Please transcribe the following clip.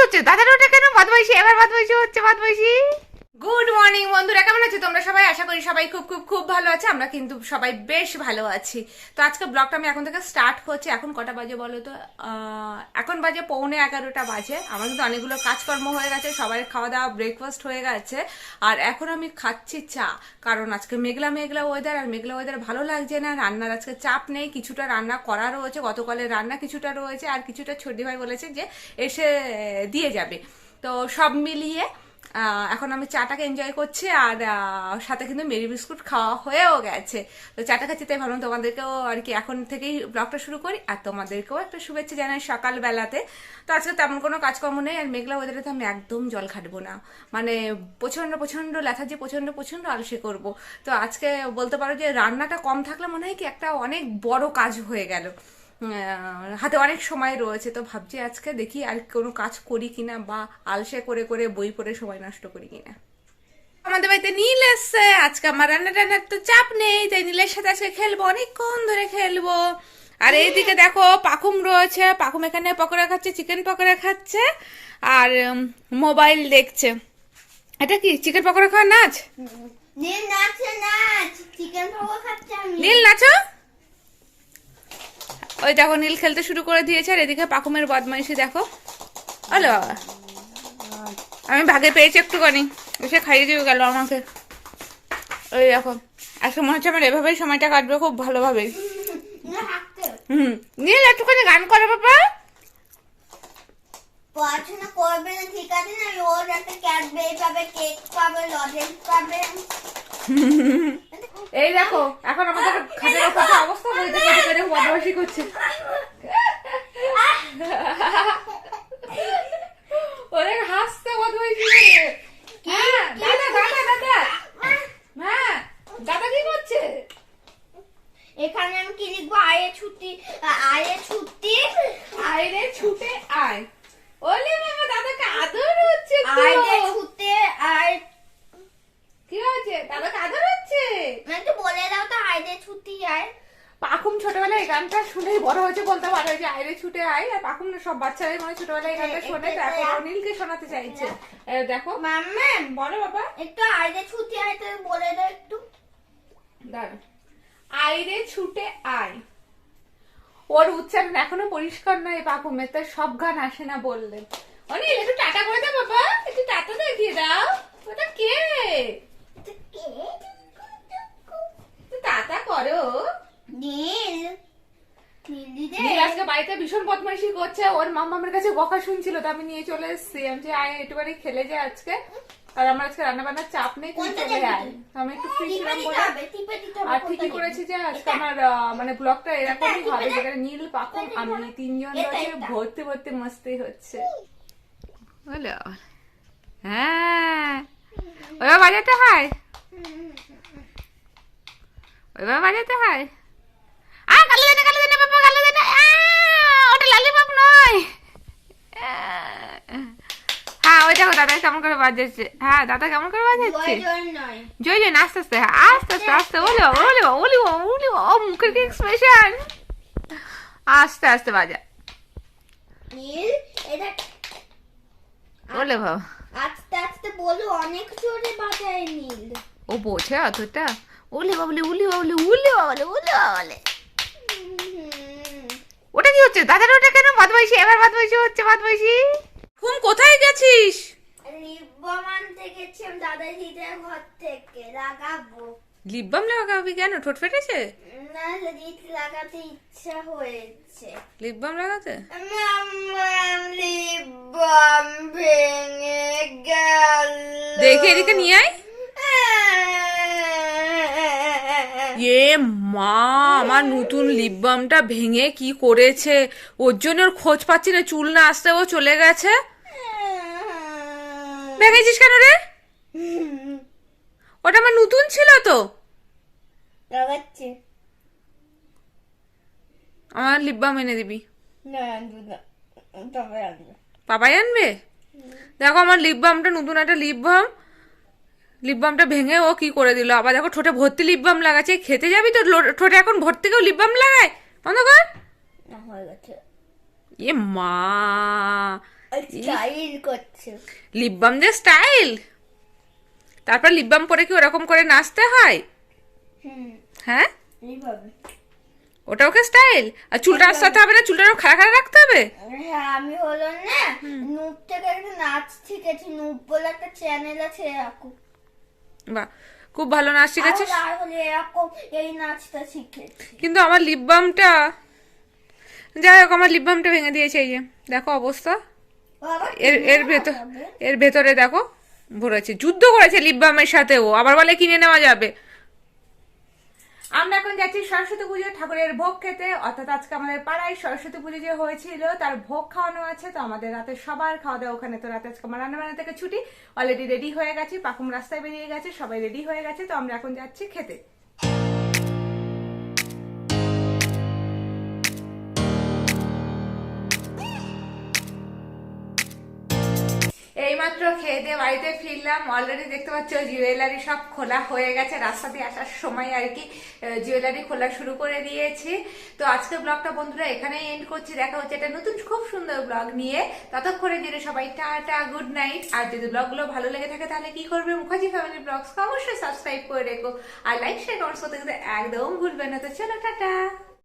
হচ্ছে দাদার ওটা কেন বদমাইশি? এবার বদমাইশি হচ্ছে বদমাইশি। গুড মর্নিং বন্ধুরা, কেমন আছো তোমরা সবাই? আশা করি সবাই খুব খুব খুব ভালো আছে। আমরা কিন্তু সবাই বেশ ভালো আছি। তো আজকে ব্লগটা আমি এখন থেকে স্টার্ট করছি। এখন কটা বাজে বলো তো? এখন বাজে 11:45 বাজে। আমার কিন্তু অনেকগুলো কাজকর্ম হয়ে গেছে, সবাই খাওয়া দাওয়া ব্রেকফাস্ট হয়ে গেছে। আর এখন আমি খাচ্ছি চা, কারণ আজকে মেঘলা মেঘলা ওয়েদার, আর মেঘলা ওয়েদার ভালো লাগছে না। রান্নার আজকে চাপ নেই, কিছুটা রান্না করা রয়েছে, গতকালের রান্না কিছুটা রয়েছে, আর কিছুটা ছোটি ভাই বলেছে যে এসে দিয়ে যাবে। তো সব মিলিয়ে এখন আমি চাটাকে এনজয় করছি, আর সাথে কিন্তু মেরি বিস্কুট খাওয়া হয়েও গেছে। তো চাটা খাচ্ছি, তাই ভাবলাম তোমাদেরকেও আর কি এখন থেকেই ব্লগটা শুরু করি, আর তোমাদেরকেও একটা শুভেচ্ছা জানাই সকালবেলাতে। তো আজকে তেমন কোনো কাজকর্ম নেই, আর মেঘলা ওয়েদারে তো আমি একদম জল খাটবো না, মানে প্রচণ্ড প্রচণ্ড লেথার্জি, প্রচণ্ড প্রচণ্ড আলসে করব। তো আজকে বলতে পারো যে রান্নাটা কম থাকলে মনে হয় কি একটা অনেক বড় কাজ হয়ে গেল, হাতে অনেক সময় রয়েছে। তো ভাবছি আজকে দেখি আর কোনো কাজ করি কিনা, বা আলসে করে করে বই পড়ে সময় নষ্ট করি কিনা। আমাদের বাড়িতে নীল এসছে আজকে, আমার রান্না টান্নার তো চাপ নেই, তাই নীলের সাথে আজকে খেলবো, অনেকক্ষণ ধরে খেলবো। আর এইদিকে দেখো পাখুম রয়েছে, পাখুম এখানে পকোড়া খাচ্ছে, চিকেন পকোড়া খাচ্ছে, আর মোবাইল দেখছে। এটা কি চিকেন পকোড়া খাওয়ার নাচ? নীল নাচছে, নাচ চিকেন পকোড়া খাচ্ছে। নীল নাচো। ওই দেখো নীল খেলতে শুরু করে দিয়েছে, আর এদিকে পাকুমের বদমাইশি দেখো। হলো বাবা, আমি ভাগে পেয়েছি একটুখানি, এসে খাইয়ে দিয়ে গেল আমাকে। ওই দেখো, আজকে মনে হচ্ছে আমার এভাবেই সময়টা কাটবে খুব ভালোভাবে। নীল একটুখানি গান করে বাবা। পড়াশোনা করবে না ঠিক আছে না, রোজ একটা ক্যাডবেরি পাবে, কেক পাবে, লজেন্স পাবে। এই দেখো এখন আমাদের খাটের উপর অবস্থা, বইতে করে বদমাইশি করছে। ওরে হাসতে বদমাইশি করে। দাদা দাদা দাদা, হ্যাঁ দাদা কি করছে? এখানে আমি কি লিখবো? আয়ে ছুটি, আয়ে ছুটি, আইরে ছুটে আয়। ওলে বাবা, দাদাকে আদর হচ্ছে তো। আয়ে ছুটে আয়। কি হচ্ছে? দাদাকে আদর হচ্ছে। মানে তো বলে দাও তো, আয়ে ছুটি আয়। পাখুম ছোটবেলায় এই গানটা শুনেই বড় হয়েছে বলতে পারো, যে আইরে ছুটে আয়। আর পাখুম সব বাচ্চারাই মনে ছোটবেলায় এই গানটা শোনে, তো এখন অনিলকে শোনাতে চাইছে। দেখো মাম্মা বলো বাবা। একটু আয়ে ছুটি আয় তো বলে দাও একটু। দাঁড়া, আইরে ছুটে আয়। ওর উচ্চারণ এখনো পরিষ্কার নয় পাখুমের, তাই সব গান আসে না বললে। অনিল একটু টাটা করে দাও বাবা, একটু টাটা দেখিয়ে দাও। ওটা কে? টাটা করো। নীল, নীল নীল আজকে বাড়িতে ভীষণ বদমাইশি করছে, ওর মামামের কাছে বকা শুনছিল, তো আমি নিয়ে চলে এসেছি। আমি যে আয় একটুখানি খেলে যায় আজকে, আর আমার আজকে রান্না বান্নার চাপ নেই, তুই চলে আয়। আমি একটু ফ্রি ছিলাম বলে। আর ঠিকই করেছি যে আজকে আমার মানে ব্লগটা এরকমই হবে, যেখানে নীল পাখুম আমি তিনজন রয়েছে, ভর্তি ভর্তি মস্তি হচ্ছে। বলো হ্যাঁ, ওইভাবে বাজাতে হয়, ওইভাবে বাজাতে হয়। কালো দেনা কালো দেনা বাবা, কালো দেনা। ওটা লালিপপ নয়। হ্যাঁ ওই দেখো দাদা কেমন করে বাজাচ্ছে। হ্যাঁ দাদা কেমন করে বাজাচ্ছে। জয় জয়, আস্তে আস্তে আস্তে আস্তে আস্তে। বলো বলো বলি বলি, ও মুখের কি এক্সপ্রেশন। আস্তে আস্তে বাজা। নীল এটা বলে বাবা, আস্তে আস্তে বলো, অনেক জোরে বাজায় নীল। ও বোঝে অতটা। উলি বাবলি উলি বাবলি উলি বাবলে উলি বাবলে। ওটা কি হচ্ছে দাদার? ওটা কেন বদমাইশি? এবার বদমাইশি হচ্ছে বদমাইশি। ঘুম কোথায় গেছিস? লিপ বাম আনতে গেছিলাম দাদাজিদের ঘর থেকে, লাগাবো। লিপ বাম লাগাবি কেন? ঠোঁট ফেটেছে? না, লিপ লাগাতে ইচ্ছা হয়েছে। লিপ বাম লাগাতে? লিপ বাম ভেঙে গেল। দেখে এদিকে নিয়ে আয়। এ মা, আমার নতুন লিপ বামটা ভেঙে কি করেছে! ওর জন্য ওর খোঁজ পাচ্ছি না, চুল না আসতে ও চলে গেছে। ভেঙেছিস কেন রে? ওটা আমার নতুন ছিল তো। লাগাচ্ছি। আমার লিপ বাম এনে দিবি। না আনবো না, তবে আনবো। পাপাই আনবে? দেখো আমার লিপ বামটা, নতুন একটা লিপ বাম, লিপ বামটা ভেঙে ও কি করে দিল। আবার দেখো ঠোঁটে ভর্তি লিপ বাম লাগাচ্ছে। খেতে যাবি তো, ঠোঁটে এখন ভর্তি কেউ লিপ বাম লাগায়? বন্ধ কর। হয়ে গেছে। এ মা, স্টাইল করছে। লিপ বাম যে স্টাইল, তারপর লিপ বাম পরে কি ওরকম করে নাচতে হয়? হ্যাঁ, এইভাবে। ওটা ওকে স্টাইল? আর চুলটা আসাতে হবে না? চুলটা খাড়া খাড়া রাখতে হবে? হ্যাঁ, আমি হলো না নুপ থেকে একটা নাচ শিখেছি। নুপ বলে একটা চ্যানেল আছে, এরকম। বাহ, খুব ভালো নাচ শিখেছিস। আর হলে এরকম এই নাচটা শিখেছি। কিন্তু আমার লিপ বামটা, যাই হোক, আমার লিপ বামটা ভেঙে দিয়েছে। এই যে দেখো অবস্থা, এর ভেতরে দেখো ভরেছে। যুদ্ধ করেছে লিপ বামের সাথে ও, আবার বলে কিনে নেওয়া যাবে। আমরা এখন যাচ্ছি সরস্বতী পুজো ঠাকুরের ভোগ খেতে, অর্থাৎ আজকে আমাদের পাড়ায় সরস্বতী পুজো যে হয়েছিল তার ভোগ খাওয়ানো আছে। তো আমাদের রাতে সবার খাওয়া দাওয়া ওখানে। তো রাতে আজকে আমার রান্নাবান্না থেকে ছুটি, অলরেডি রেডি হয়ে গেছে, পাকুম রাস্তায় বেরিয়ে গেছে, সবাই রেডি হয়ে গেছে। তো আমরা এখন যাচ্ছি খেতে। এইমাত্র খেয়ে দিয়ে বাড়িতে ফিরলাম। অলরেডি দেখতে পাচ্ছ জুয়েলারি সব খোলা হয়ে গেছে, রাস্তা দিয়ে আসার সময় আর কি জুয়েলারি খোলা শুরু করে দিয়েছি। তো আজকে ব্লগটা বন্ধুরা এখানেই এন্ড করছি। দেখা হচ্ছে একটা নতুন খুব সুন্দর ব্লগ নিয়ে। ততক্ষণে জেনে সবাই টাটা, গুড নাইট। আর যদি ব্লগগুলো ভালো লেগে থাকে তাহলে কি করবে, মুখার্জি ফ্যামিলি ব্লগসকে অবশ্যই সাবস্ক্রাইব করে রেখো, আর লাইক শেয়ার কমেন্টস করতে কিন্তু একদম ভুলবে না। তো চলো টাটা।